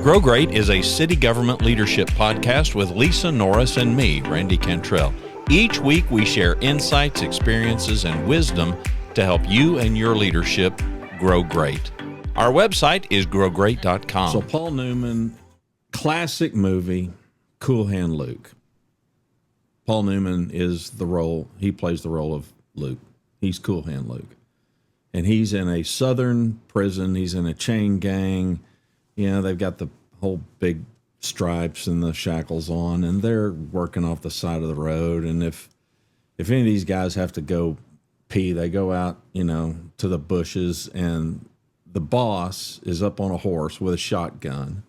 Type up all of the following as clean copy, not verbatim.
Grow Great is a city government leadership podcast with Lisa Norris and me, Randy Cantrell. Each week we share insights, experiences, and wisdom to help you and your leadership grow great. Our website is growgreat.com. So Paul Newman, classic movie, Cool Hand Luke. Paul Newman is the role, he plays the role of Luke. He's Cool Hand Luke. And he's in a southern prison. He's in a chain gang. You know, they've got the whole big stripes and the shackles on, and they're working off the side of the road. And if any of these guys have to go pee, they go out, you know, to the bushes, and the boss is up on a horse with a shotgun.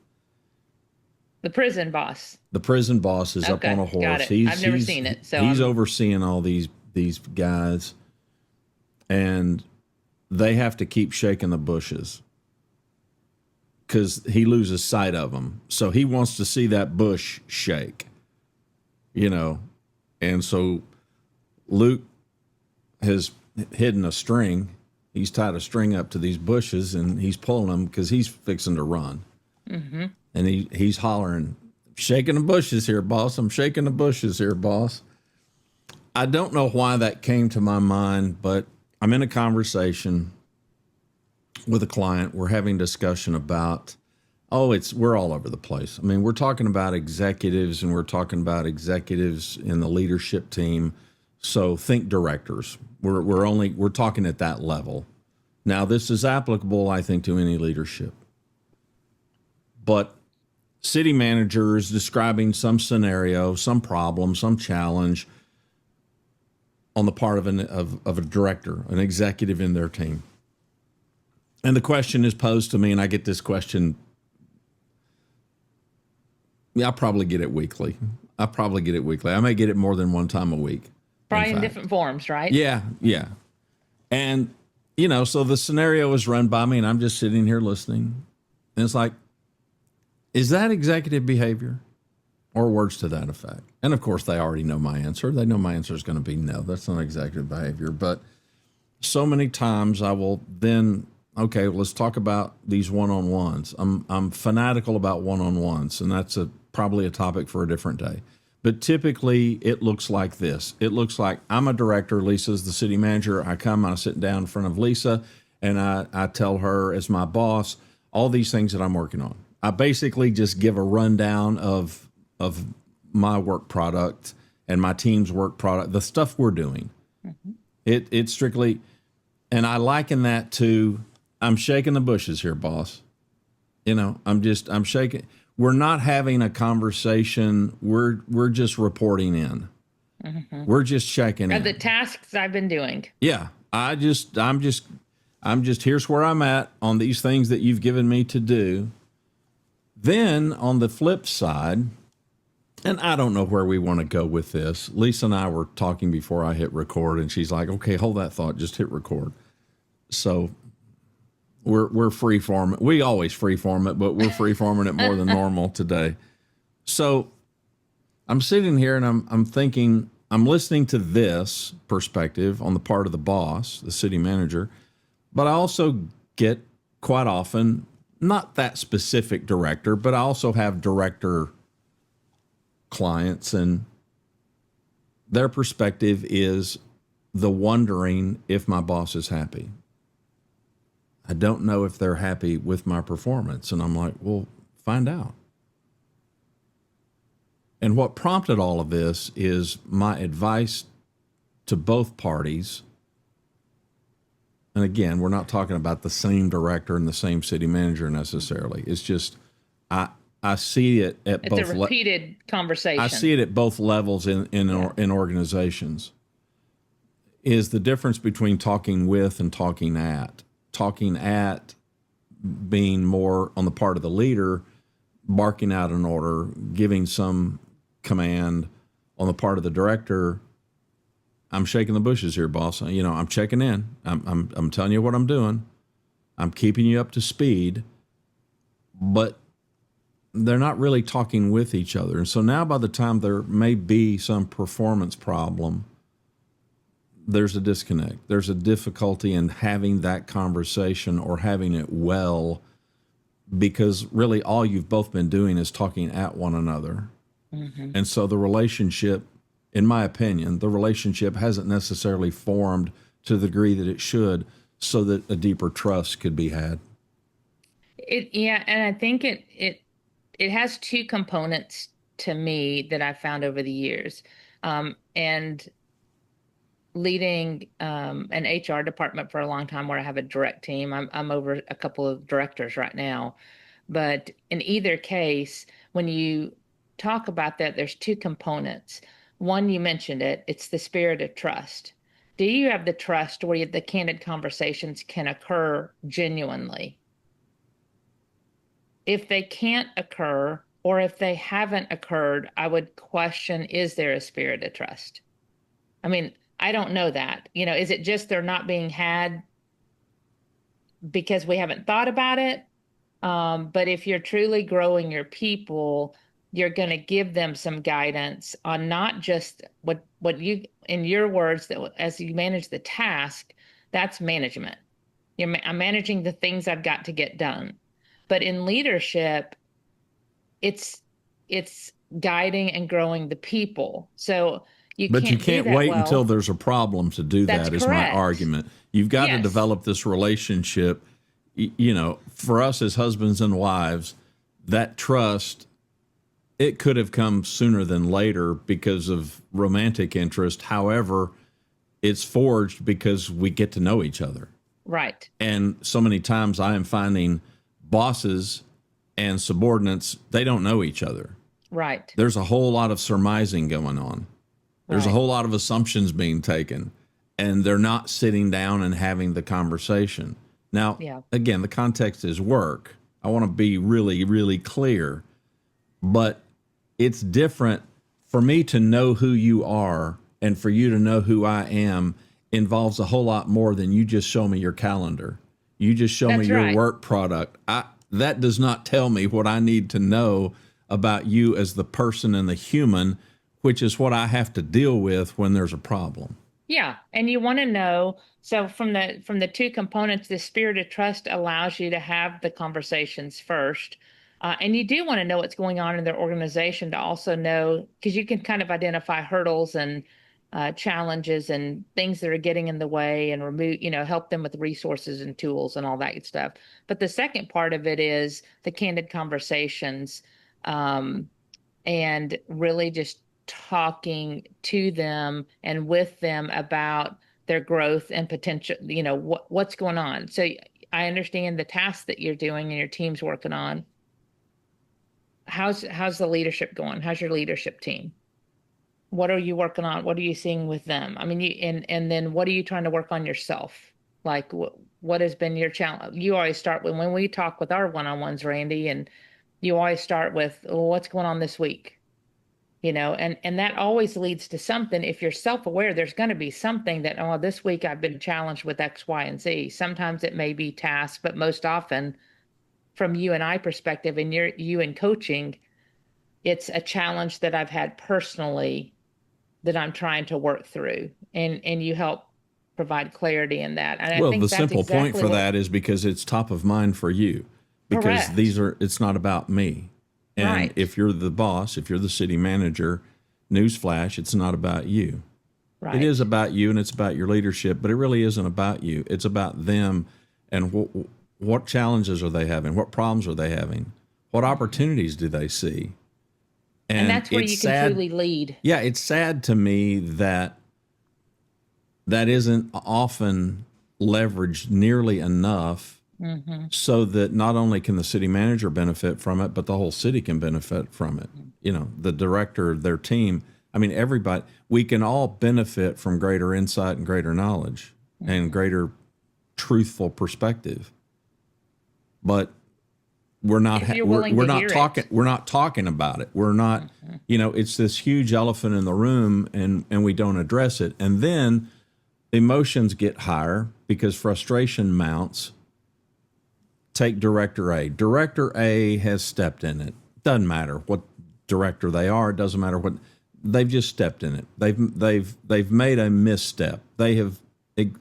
The prison boss. The prison boss is up on a horse. Got it. I've never seen it. So he's overseeing all these guys, and they have to keep shaking the bushes because he loses sight of them. So he wants to see that bush shake, you know. And so Luke has hidden a string. He's tied a string up to these bushes, and he's pulling them because he's fixing to run. Mm-hmm. And he's hollering, shaking the bushes here, boss. I'm shaking the bushes here, boss. I don't know why that came to my mind, but I'm in a conversation with a client. We're having discussion about, we're all over the place. I mean, we're talking about executives, and we're talking about executives in the leadership team. So think directors. We're talking at that level. Now, this is applicable, I think, to any leadership. But city manager is describing some scenario, some problem, some challenge on the part of a director, an executive in their team. And the question is posed to me, and I get this question. I probably get it weekly. I may get it more than one time a week. Probably in different forms, right? Yeah. And, you know, so the scenario is run by me, and I'm just sitting here listening. And it's like, is that executive behavior? Or words to that effect. And of course, they already know my answer. They know my answer is going to be no, that's not executive behavior. But so many times I will then, okay, let's talk about these one-on-ones. I'm fanatical about one-on-ones, and that's probably a topic for a different day. But typically, it looks like this. It looks like I'm a director. Lisa's the city manager. I sit down in front of Lisa, and I tell her as my boss all these things that I'm working on. I basically just give a rundown of my work product and my team's work product, the stuff we're doing. Mm-hmm. It's strictly, and I liken that to, I'm shaking the bushes here, boss. You know, I'm shaking. We're not having a conversation. We're just reporting in. Mm-hmm. We're just checking in. The tasks I've been doing. Yeah. I'm just, here's where I'm at on these things that you've given me to do. Then on the flip side, and I don't know where we want to go with this. Lisa and I were talking before I hit record, and she's like, okay, hold that thought, just hit record. So we're free-forming. We always free-form it, but we're free-forming it more than normal today. So I'm sitting here, and I'm thinking, I'm listening to this perspective on the part of the boss, the city manager, but I also get quite often, not that specific director, but I also have director clients, and their perspective is the wondering if my boss is happy. I don't know if they're happy with my performance. And I'm like, well, find out. And what prompted all of this is my advice to both parties. And again, we're not talking about the same director and the same city manager necessarily. It's just, I see it at both. It's a repeated conversation. I see it at both levels in organizations. Is the difference between talking with and talking at. Talking at being more on the part of the leader, barking out an order, giving some command. On the part of the director, I'm shaking the bushes here, boss. You know, I'm checking in. I'm telling you what I'm doing. I'm keeping you up to speed. But they're not really talking with each other. And so now by the time there may be some performance problem, there's a disconnect. There's a difficulty in having that conversation or having it well because really all you've both been doing is talking at one another. And so the relationship, in my opinion, the relationship hasn't necessarily formed to the degree that it should, so that a deeper trust could be had. Yeah, and I think it has two components to me that I've found over the years. And leading an HR department for a long time where I have a direct team. I'm over a couple of directors right now. But in either case, when you talk about that, there's two components. One, you mentioned it, it's the spirit of trust. Do you have the trust where the candid conversations can occur genuinely? If they can't occur, or if they haven't occurred, I would question, is there a spirit of trust? I mean, I don't know that. Is it just they're not being had because we haven't thought about it? But if you're truly growing your people, you're going to give them some guidance on not just what you, in your words, that as you manage the task, that's management. I'm managing the things I've got to get done. But in leadership, it's guiding and growing the people. So you can't wait until there's a problem to do that. Is my argument. You've got to develop this relationship. For us as husbands and wives, that trust, it could have come sooner than later because of romantic interest. However, it's forged because we get to know each other. Right. And so many times I am finding bosses and subordinates, they don't know each other. Right. There's a whole lot of surmising going on. There's a whole lot of assumptions being taken, and they're not sitting down and having the conversation. Now, again, the context is work. I want to be really, really clear, but it's different for me to know who you are and for you to know who I am involves a whole lot more than you just show me your calendar. You just show me your work product. That does not tell me what I need to know about you as the person and the human, which is what I have to deal with when there's a problem. Yeah, and you want to know. So from the two components, the spirit of trust allows you to have the conversations first, and you do want to know what's going on in their organization to also know, because you can kind of identify hurdles and challenges and things that are getting in the way, and help them with resources and tools and all that good stuff. But the second part of it is the candid conversations, and really just talking to them and with them about their growth and potential, what's going on. So I understand the tasks that you're doing and your team's working on. How's the leadership going? How's your leadership team? What are you working on? What are you seeing with them? I mean, and then what are you trying to work on yourself? Like what has been your challenge? You always start when we talk with our one-on-ones, Randy, and you always start with, what's going on this week? And that always leads to something. If you're self-aware, there's going to be something that, this week I've been challenged with X, Y, and Z. Sometimes it may be tasks, but most often from you and I perspective, and you in coaching, it's a challenge that I've had personally that I'm trying to work through, and you help provide clarity in that. And I think the that's simple exactly point for that is because it's top of mind for you, because it's not about me. And if you're the boss, if you're the city manager, newsflash, it's not about you. Right. It is about you, and it's about your leadership, but it really isn't about you. It's about them, and what challenges are they having? What problems are they having? What opportunities do they see? And that's where you can truly lead. Yeah, it's sad to me that isn't often leveraged nearly enough, so that not only can the city manager benefit from it, but the whole city can benefit from it. The director, their team. I mean, everybody. We can all benefit from greater insight and greater knowledge and greater truthful perspective. But we're not talking about it. We're not, it's this huge elephant in the room, and we don't address it. And then emotions get higher because frustration mounts. Take Director A. Director A has stepped in it. Doesn't matter what director they are. It doesn't matter what they've just stepped in it. They've made a misstep. They've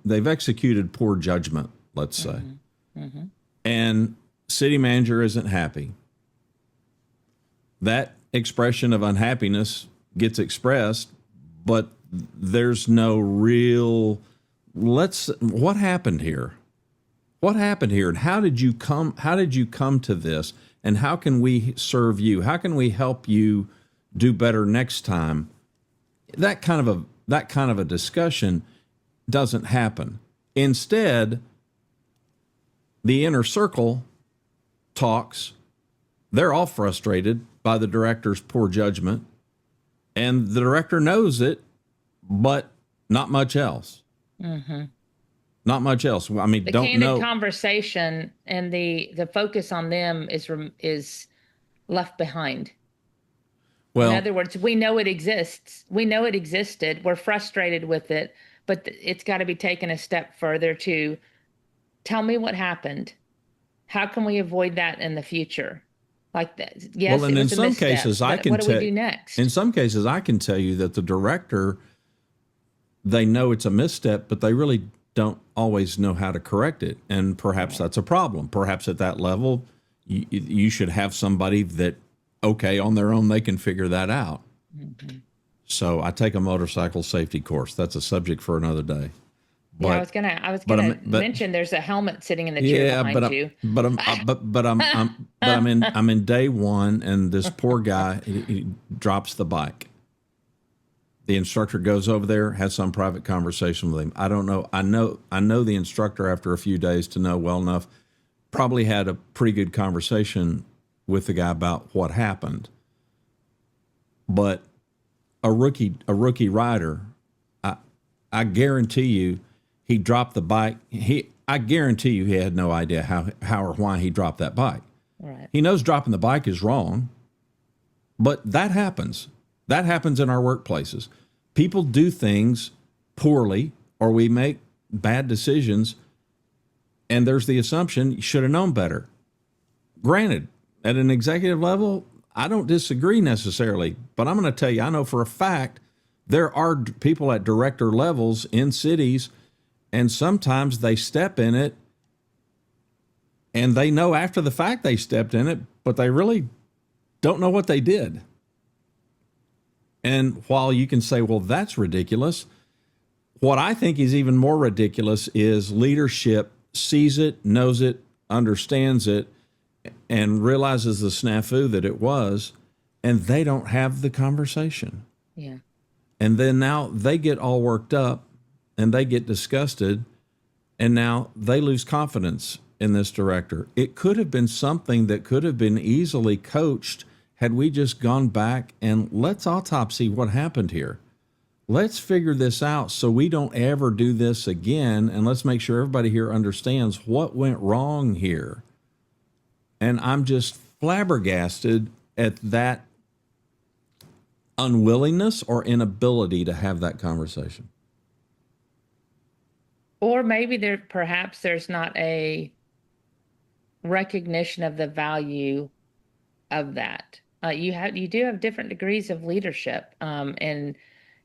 executed poor judgment, let's say. And city manager isn't happy. That expression of unhappiness gets expressed, but there's no real what happened here? What happened here, and how did you come to this, and how can we serve you? How can we help you do better next time? That kind of a discussion doesn't happen. Instead, the inner circle talks. They're all frustrated by the director's poor judgment, and the director knows it, but not much else. Mm-hmm. Not much else. I mean, The don't candid know. conversation and the focus on them is left behind. In Well, other words, we know it exists. We know it existed. We're frustrated with it, but it's got to be taken a step further to tell me what happened. How can we avoid that in the future? Like that. Yes, well, and it in was a some misstep. cases, I can What do we tell. do next? In some cases, I can tell you that the director, they know it's a misstep, but they really don't always know how to correct it, and perhaps that's a problem. Perhaps at that level, you should have somebody that, okay, on their own they can figure that out. Mm-hmm. So I take a motorcycle safety course. That's a subject for another day. Yeah, But I was gonna but mention there's a helmet sitting in the chair yeah, behind you. I'm in day one, and this poor guy he drops the bike. The instructor goes over there, has some private conversation with him. I don't know. I know the instructor after a few days to know well enough. Probably had a pretty good conversation with the guy about what happened. But a rookie rider, I guarantee you, he dropped the bike. I guarantee you, he had no idea how or why he dropped that bike. Right. He knows dropping the bike is wrong, but that happens. That happens in our workplaces. People do things poorly, or we make bad decisions, and there's the assumption you should have known better. Granted, at an executive level, I don't disagree necessarily, but I'm going to tell you, I know for a fact there are people at director levels in cities, and sometimes they step in it, and they know after the fact they stepped in it, but they really don't know what they did. And while you can say, well, that's ridiculous, what I think is even more ridiculous is leadership sees it, knows it, understands it, and realizes the snafu that it was, and they don't have the conversation. Yeah. And then now they get all worked up and they get disgusted, and now they lose confidence in this director. It could have been something that could have been easily coached had we just gone back and let's autopsy what happened here. Let's figure this out so we don't ever do this again, and let's make sure everybody here understands what went wrong here. And I'm just flabbergasted at that unwillingness or inability to have that conversation. Or maybe perhaps there's not a recognition of the value of that. You do have different degrees of leadership, and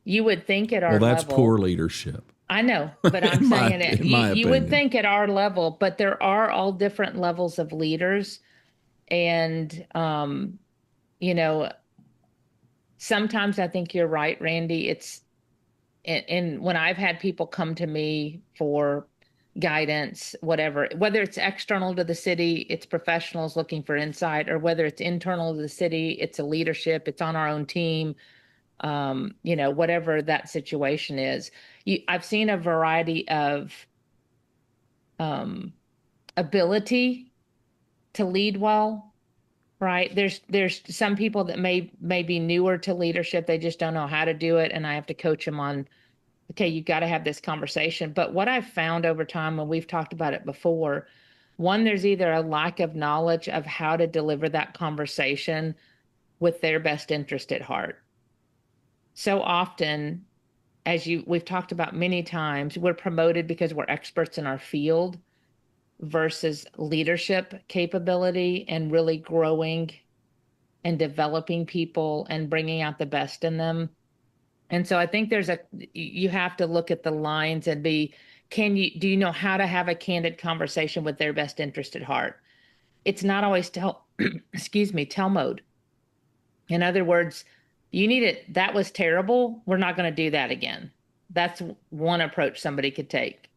you would think at our Well, that's level. poor leadership. I know, but I'm saying it. In my You would opinion. think at our level, but there are all different levels of leaders, and you know, sometimes I think you're right, Randy. And when I've had people come to me for guidance, whatever, whether it's external to the city, it's professionals looking for insight, or whether it's internal to the city, it's a leadership, it's on our own team, whatever that situation is. I've seen a variety of ability to lead well, right? There's some people that may be newer to leadership, they just don't know how to do it, and I have to coach them on, okay, you got to have this conversation. But what I've found over time, and we've talked about it before, one, there's either a lack of knowledge of how to deliver that conversation with their best interest at heart. So often, we've talked about many times, we're promoted because we're experts in our field versus leadership capability and really growing and developing people and bringing out the best in them. And so I think you have to look at the lines and do you know how to have a candid conversation with their best interest at heart? it's not always tell, excuse me, tell mode. In other words, you need it. That was terrible. We're not going to do that again. That's one approach somebody could take.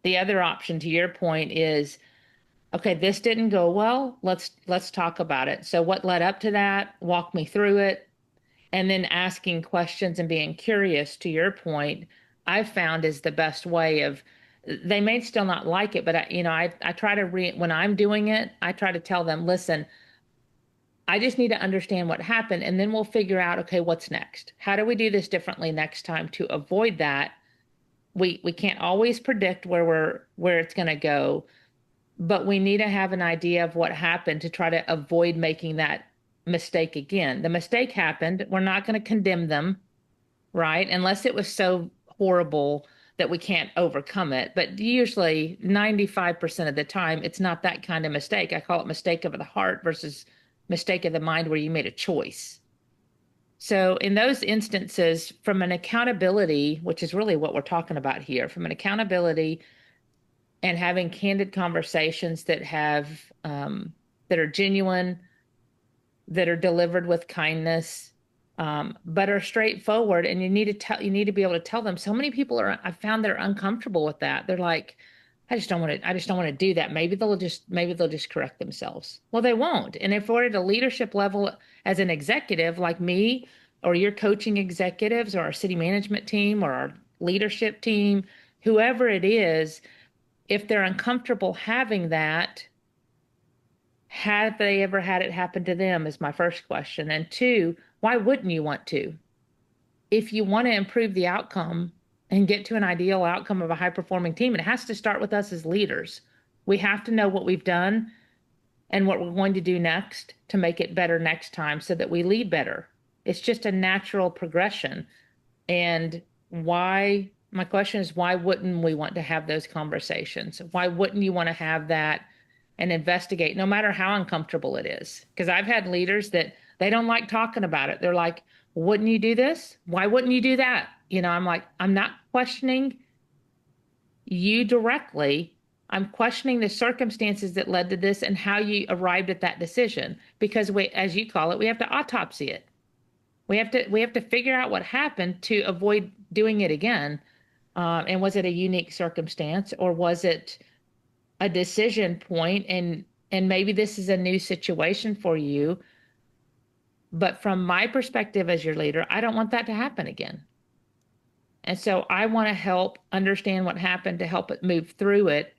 The other option, to your point, is okay, this didn't go well. Let's talk about it. So what led up to that? Walk me through it. And then asking questions and being curious, to your point, I've found is the best way of, they may still not like it, but I try to when I'm doing it, I try to tell them, listen, I just need to understand what happened, and then we'll figure out, okay, what's next? How do we do this differently next time to avoid that? We can't always predict where it's going to go, but we need to have an idea of what happened to try to avoid making that mistake again. The mistake happened. We're not going to condemn them, right? Unless it was so horrible that we can't overcome it. But usually 95% of the time, it's not that kind of mistake. I call it mistake of the heart versus mistake of the mind, where you made a choice. So in those instances, from an accountability, which is really what we're talking about here, from an accountability and having candid conversations that have that are genuine, that are delivered with kindness, but are straightforward. And you need to be able to tell them. So many people I've found, they're uncomfortable with that. They're like, I just don't want to do that. Maybe they'll just correct themselves. Well, they won't. And if we're at a leadership level as an executive like me, or your coaching executives, or our city management team, or our leadership team, whoever it is, if they're uncomfortable having that, have they ever had it happen to them, is my first question. And two, why wouldn't you want to? If you want to improve the outcome and get to an ideal outcome of a high-performing team, it has to start with us as leaders. We have to know what we've done and what we're going to do next to make it better next time, so that we lead better. It's just a natural progression. And my question is, why wouldn't we want to have those conversations? Why wouldn't you want to have that and investigate, no matter how uncomfortable it is? Because I've had leaders that they don't like talking about it. They're like, wouldn't you do this? Why wouldn't you do that? I'm like, I'm not questioning you directly. I'm questioning the circumstances that led to this and how you arrived at that decision. Because we, as you call it, we have to autopsy it. We have to figure out what happened to avoid doing it again. And was it a unique circumstance, or was it a decision point? And maybe this is a new situation for you. But from my perspective as your leader, I don't want that to happen again. And so I want to help understand what happened, to help it move through it,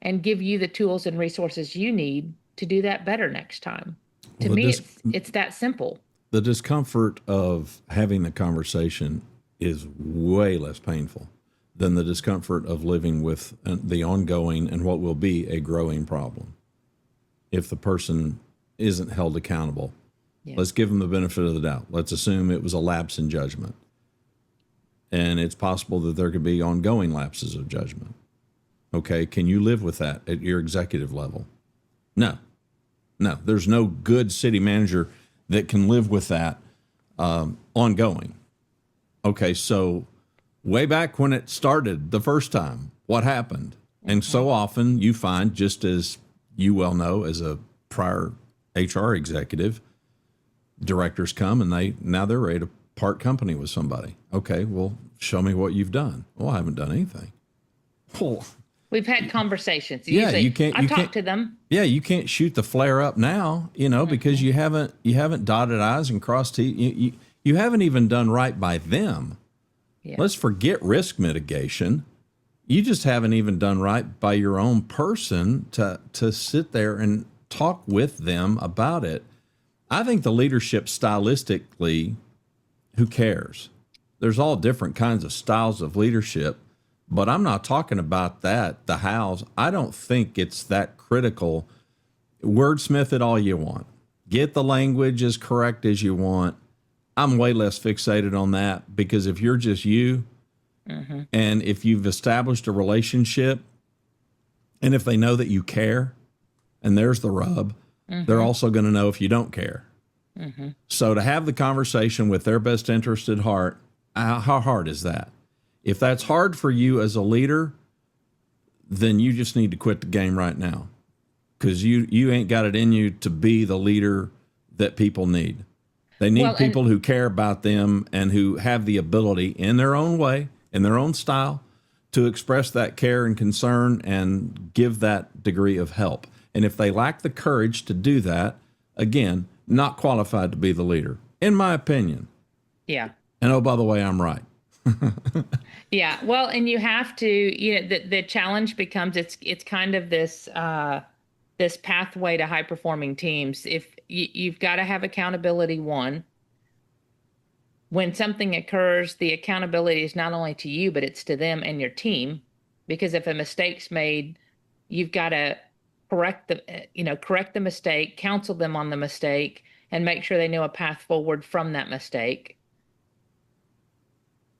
and give you the tools and resources you need to do that better next time. To me, it's that simple. The discomfort of having the conversation is way less painful than the discomfort of living with the ongoing and what will be a growing problem. If the person isn't held accountable, let's give them the benefit of the doubt. Let's assume it was a lapse in judgment. And it's possible that there could be ongoing lapses of judgment. Okay, can you live with that at your executive level? No, there's no good city manager that can live with that ongoing. Okay, so way back when it started the first time, what happened? And so often you find, just as you well know as a prior HR executive, directors come and now they're ready to part company with somebody. Okay, well, show me what you've done. Well, I haven't done anything. Well, we've had conversations. Yeah, usually, I talk to them. Yeah, you can't shoot the flare up now, because you haven't dotted I's and crossed T's. You haven't even done right by them. Yeah. Let's forget risk mitigation. You just haven't even done right by your own person to sit there and talk with them about it. I think the leadership stylistically, who cares? There's all different kinds of styles of leadership, but I'm not talking about that, the hows. I don't think it's that critical. Wordsmith it all you want. Get the language as correct as you want. I'm way less fixated on that, because if you're just you, and if you've established a relationship, and if they know that you care, and there's the rub, they're also going to know if you don't care. So to have the conversation with their best interest at heart, how hard is that? If that's hard for you as a leader, then you just need to quit the game right now, because you ain't got it in you to be the leader that people need. They need people who care about them and who have the ability in their own way, in their own style, to express that care and concern and give that degree of help. And if they lack the courage to do that, again, not qualified to be the leader, in my opinion. Yeah. And oh, by the way, I'm right. Yeah. Well, and you have to, the challenge becomes it's kind of this this pathway to high performing teams. If you've got to have accountability, one. When something occurs, the accountability is not only to you, but it's to them and your team. Because if a mistake's made, you've got to correct the mistake, counsel them on the mistake, and make sure they know a path forward from that mistake.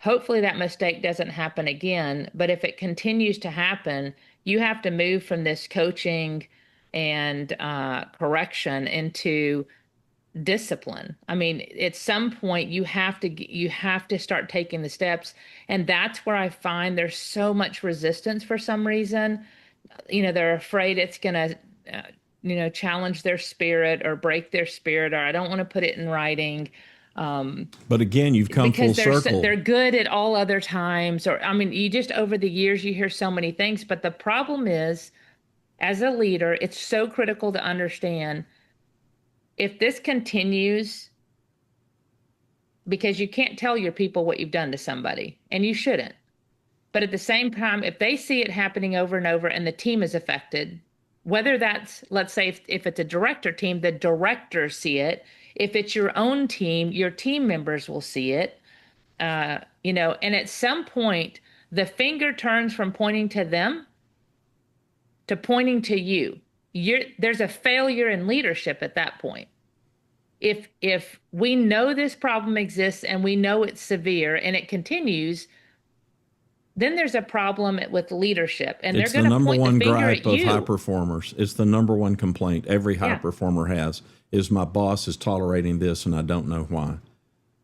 Hopefully that mistake doesn't happen again, but if it continues to happen, you have to move from this coaching and correction into discipline. I mean, at some point you have to start taking the steps, and that's where I find there's so much resistance for some reason. They're afraid it's going to challenge their spirit or break their spirit, or I don't want to put it in writing. But again, you've come full circle. They're good at all other times, or I mean, you just over the years you hear so many things. But the problem is, as a leader, it's so critical to understand if this continues, because you can't tell your people what you've done to somebody, and you shouldn't. But at the same time, if they see it happening over and over and the team is affected, whether that's, let's say, if it's a director team, the directors see it. If it's your own team, your team members will see it. And at some point, the finger turns from pointing to them to pointing to you. There's a failure in leadership at that point. If we know this problem exists and we know it's severe and it continues, then there's a problem with leadership, and it's they're going to point the finger gripe at you. of high performers. It's the number one complaint every high performer has is my boss is tolerating this and I don't know why.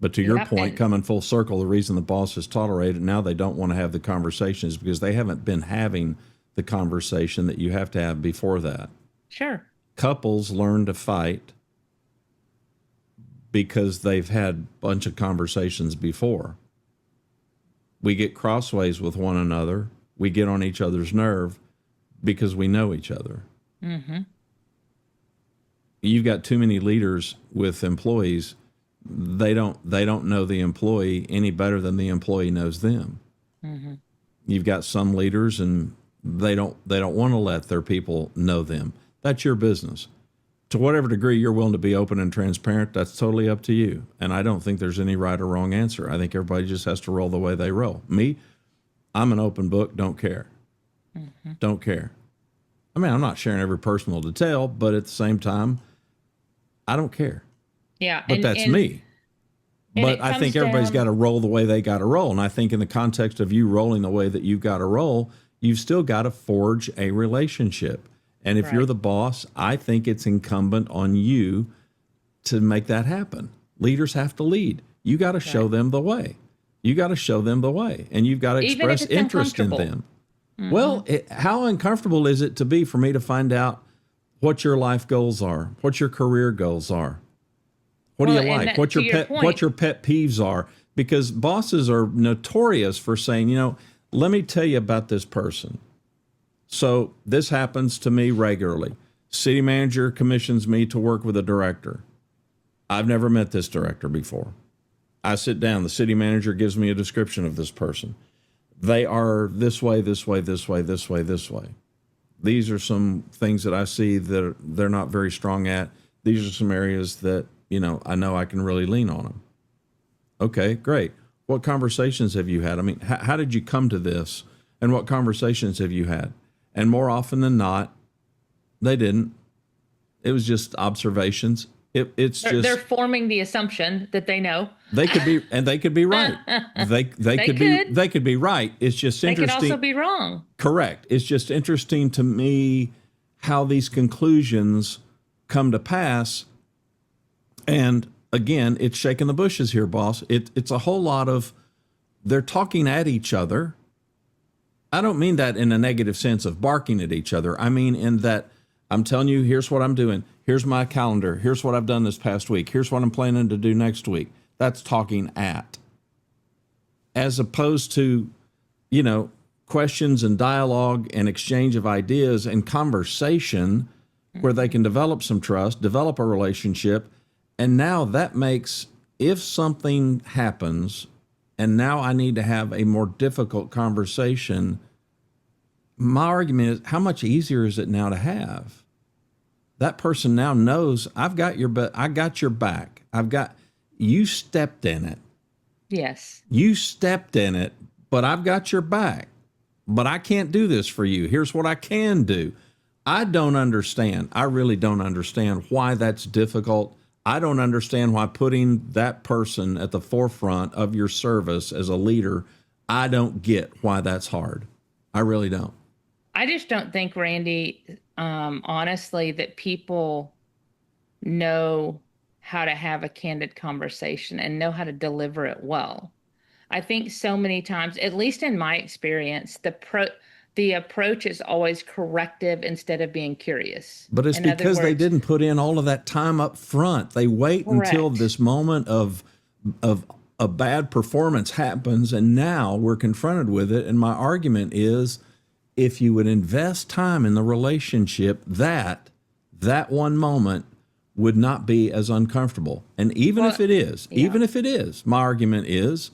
But to your point, coming full circle, the reason the boss is tolerated now they don't want to have the conversation is because they haven't been having the conversation that you have to have before that. Sure. Couples learn to fight because they've had a bunch of conversations before. We get crossways with one another. We get on each other's nerve because we know each other. Mm-hmm. You've got too many leaders with employees. They don't know the employee any better than the employee knows them. Mm-hmm. You've got some leaders and they don't want to let their people know them. That's your business. To whatever degree you're willing to be open and transparent, that's totally up to you. And I don't think there's any right or wrong answer. I think everybody just has to roll the way they roll. Me, I'm an open book, don't care. Mm-hmm. Don't care. I mean, I'm not sharing every personal detail, but at the same time, I don't care. Yeah. But that's me. But I think everybody's got to roll the way they got to roll. And I think in the context of you rolling the way that you've got to roll, you've still got to forge a relationship. And if you're the boss, I think it's incumbent on you to make that happen. Leaders have to lead. You got to show them the way. You got to show them the way. And you've got to express interest in them. Mm-hmm. Well, how uncomfortable is it to be for me to find out what your life goals are, what your career goals are? What do you like? What your pet peeves are? Because bosses are notorious for saying, let me tell you about this person. So this happens to me regularly. City manager commissions me to work with a director. I've never met this director before. I sit down. The city manager gives me a description of this person. They are this way, this way, this way, this way, this way. These are some things that I see that they're not very strong at. These are some areas that, I know I can really lean on them. Okay, great. What conversations have you had? I mean, how did you come to this? And what conversations have you had? And more often than not, they didn't. It was just observations. They're forming the assumption that they know. They could be, and they could be right. They could be right. It's just interesting. They could also be wrong. Correct. It's just interesting to me how these conclusions come to pass. And again, it's shaking the bushes here, boss. It's a whole lot of they're talking at each other. I don't mean that in a negative sense of barking at each other. I mean in that I'm telling you, here's what I'm doing. Here's my calendar. Here's what I've done this past week. Here's what I'm planning to do next week. That's talking at. As opposed to, questions and dialogue and exchange of ideas and conversation where they can develop some trust, develop a relationship. And now that makes, if something happens and now I need to have a more difficult conversation, my argument is, how much easier is it now to have? That person now knows I got your back. You stepped in it. Yes. You stepped in it, but I've got your back. But I can't do this for you. Here's what I can do. I don't understand. I really don't understand why that's difficult. I don't understand why putting that person at the forefront of your service as a leader, I don't get why that's hard. I really don't. I just don't think, Randy, honestly, that people know how to have a candid conversation and know how to deliver it well. I think so many times, at least in my experience, the approach is always corrective instead of being curious. But it's because they didn't put in all of that time up front. They wait until this moment of a bad performance happens, and now we're confronted with it. And my argument is, if you would invest time in the relationship, that one moment would not be as uncomfortable. And even if it is, my argument is,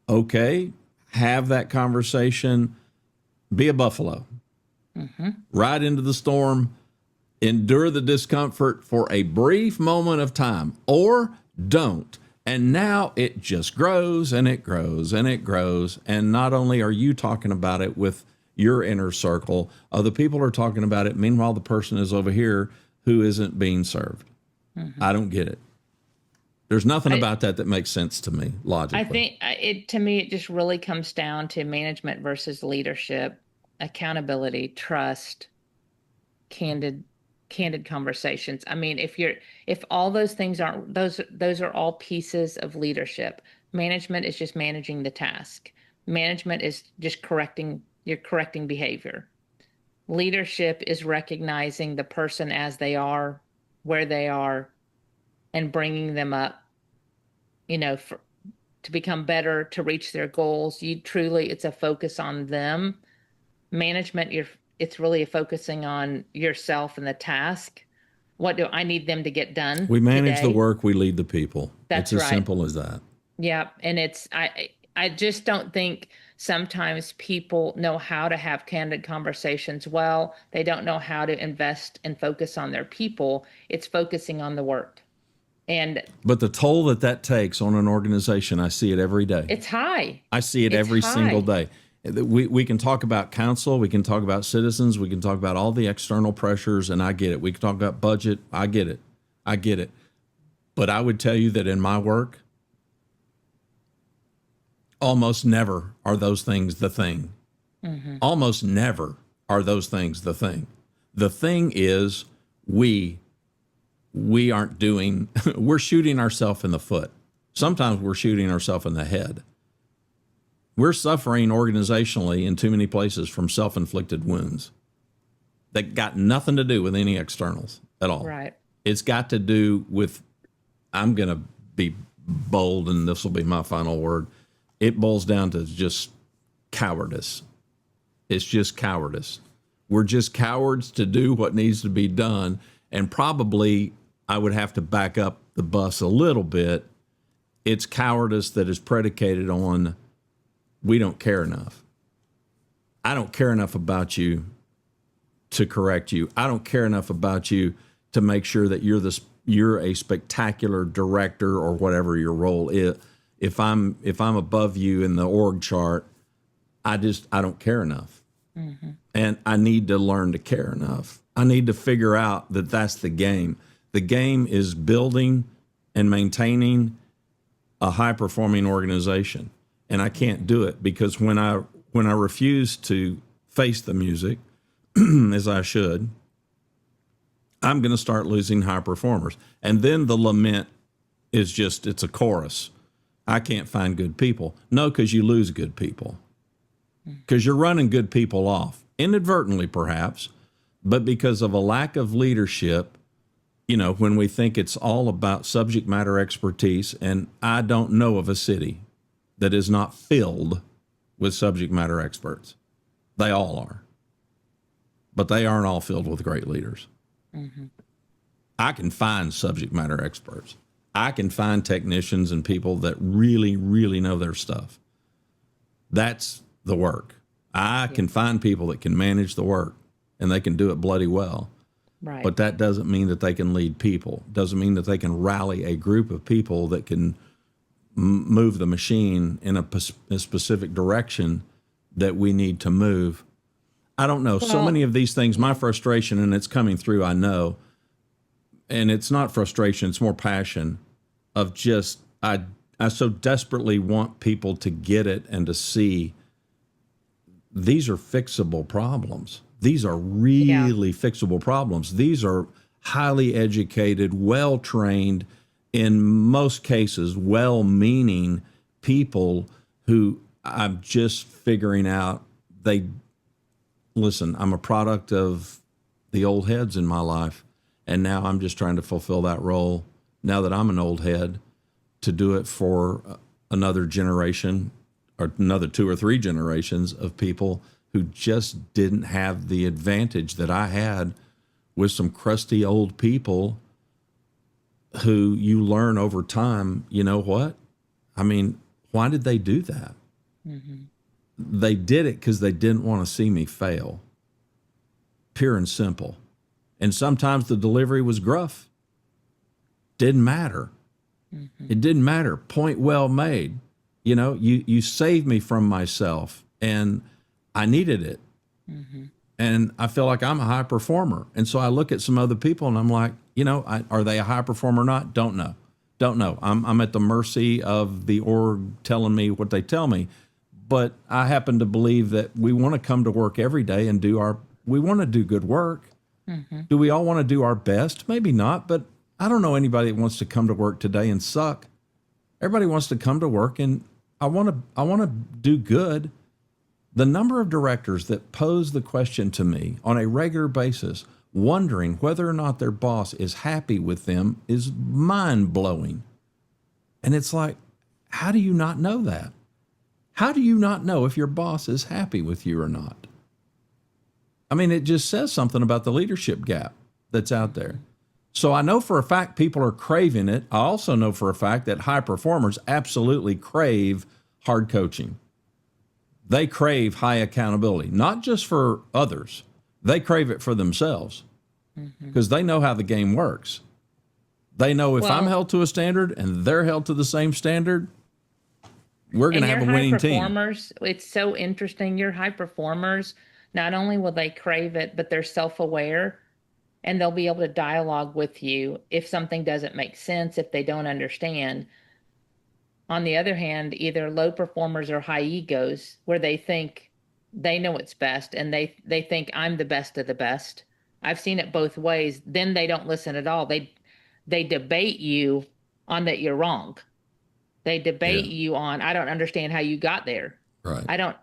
okay, have that conversation, be a buffalo, ride into the storm, endure the discomfort for a brief moment of time, or don't. And now it just grows and it grows and it grows. And not only are you talking about it with your inner circle, other people are talking about it. Meanwhile, the person is over here who isn't being served. I don't get it. There's nothing about that makes sense to me logically. I think to me, it just really comes down to management versus leadership, accountability, trust, candid conversations. I mean, if all those things aren't, those are all pieces of leadership. Management is just managing the task. Management is just correcting behavior. Leadership is recognizing the person as they are, where they are, and bringing them up, to become better, to reach their goals. It's a focus on them. Management, it's really focusing on yourself and the task. What do I need them to get done? We manage today? the work, we lead the people. That's it's as right. simple as that. Yeah. And I just don't think sometimes people know how to have candid conversations well. They don't know how to invest and focus on their people. It's focusing on the work. But the toll that takes on an organization, I see it every day. It's high. I see it every single day. We can talk about council, we can talk about citizens, we can talk about all the external pressures, and I get it. We can talk about budget. I get it. But I would tell you that in my work, almost never are those things the thing. Almost never are those things the thing. The thing is we aren't doing, we're shooting ourselves in the foot. Sometimes we're shooting ourselves in the head. We're suffering organizationally in too many places from self-inflicted wounds that got nothing to do with any externals at all. Right. It's got to do with, I'm going to be bold and this will be my final word. It boils down to just cowardice. It's just cowardice. We're just cowards to do what needs to be done. And probably I would have to back up the bus a little bit. It's cowardice that is predicated on we don't care enough. I don't care enough about you to correct you. I don't care enough about you to make sure that you're a spectacular director or whatever your role is. If I'm above you in the org chart, I don't care enough. And I need to learn to care enough. I need to figure out that that's the game. The game is building and maintaining a high-performing organization. And I can't do it because when I refuse to face the music, as I should, I'm going to start losing high performers. And then the lament is it's a chorus. I can't find good people. No, because you lose good people. Because you're running good people off, inadvertently perhaps, But because of a lack of leadership, when we think it's all about subject matter expertise, and I don't know of a city that is not filled with subject matter experts. They all are. But they aren't all filled with great leaders. Mm-hmm. I can find subject matter experts. I can find technicians and people that really, really know their stuff. That's the work. I can find people that can manage the work, and they can do it bloody well. Right. But that doesn't mean that they can lead people. Doesn't mean that they can rally a group of people that can move the machine in a specific direction that we need to move. I don't know. So many of these things, my frustration, and it's coming through, I know, and it's not frustration, it's more passion of just, I so desperately want people to get it and to see these are fixable problems. These are really fixable problems. These are highly educated, well-trained, in most cases, well-meaning people who I'm just figuring out listen, I'm a product of the old heads in my life, and now I'm just trying to fulfill that role, now that I'm an old head, to do it for another generation or another 2 or 3 generations of people who just didn't have the advantage that I had with some crusty old people who you learn over time, you know what? I mean, why did they do that? Mm-hmm. They did it because they didn't want to see me fail. Pure and simple. And sometimes the delivery was gruff. Didn't matter. Mm-hmm. It didn't matter. Point well made. You saved me from myself, and I needed it. Mm-hmm. And I feel like I'm a high performer. And so I look at some other people and I'm like, are they a high performer or not? Don't know. I'm at the mercy of the org telling me what they tell me. But I happen to believe that we want to come to work every day and we want to do good work. Mm-hmm. Do we all want to do our best? Maybe not, but I don't know anybody that wants to come to work today and suck. Everybody wants to come to work, and I want to do good. The number of directors that pose the question to me on a regular basis, wondering whether or not their boss is happy with them, is mind-blowing. And it's like, how do you not know that? How do you not know if your boss is happy with you or not? I mean, it just says something about the leadership gap that's out there. So I know for a fact people are craving it. I also know for a fact that high performers absolutely crave hard coaching. They crave high accountability, not just for others. They crave it for themselves because they know how the game works. They know if I'm held to a standard and they're held to the same standard, we're going to have a winning team. It's so interesting. Your high performers, not only will they crave it, but they're self-aware, and they'll be able to dialogue with you if something doesn't make sense, if they don't understand. On the other hand, either low performers or high egos, where they think they know what's best and they think I'm the best of the best. I've seen it both ways. Then they don't listen at all. They debate you on that you're wrong. They debate you on, I don't understand how you got there. Right. I don't,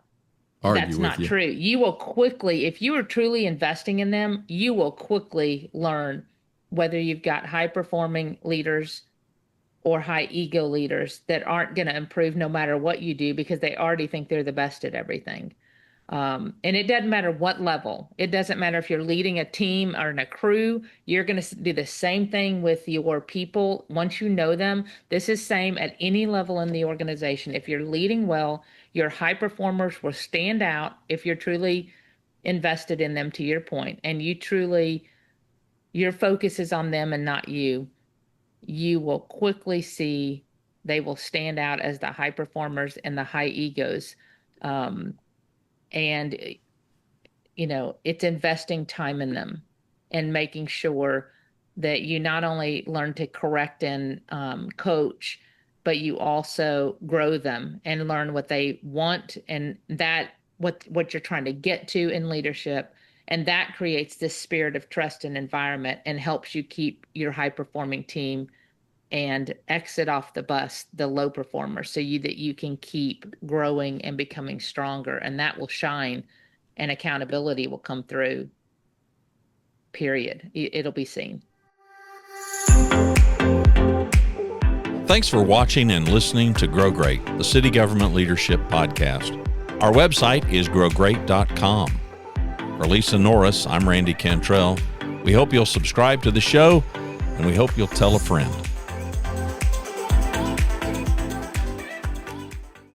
argue that's with not you. true. You will quickly, if you are truly investing in them, you will quickly learn whether you've got high performing leaders or high ego leaders that aren't going to improve no matter what you do because they already think they're the best at everything. And it doesn't matter what level. It doesn't matter if you're leading a team or in a crew. You're going to do the same thing with your people. Once you know them, this is same at any level in the organization. If you're leading well, your high performers will stand out if you're truly invested in them, to your point, and your focus is on them and not you. You will quickly see they will stand out as the high performers and the high egos. And it's investing time in them and making sure that you not only learn to correct and coach, but you also grow them and learn what they want and that what you're trying to get to in leadership. And that creates this spirit of trust and environment and helps you keep your high performing team and exit off the bus the low performers so that you can keep growing and becoming stronger, and that will shine and accountability will come through. period. It'll be seen. Thanks for watching and listening to Grow Great, the City Government Leadership Podcast. Our website is growgreat.com. For Lisa Norris, I'm Randy Cantrell. We hope you'll subscribe to the show, and we hope you'll tell a friend.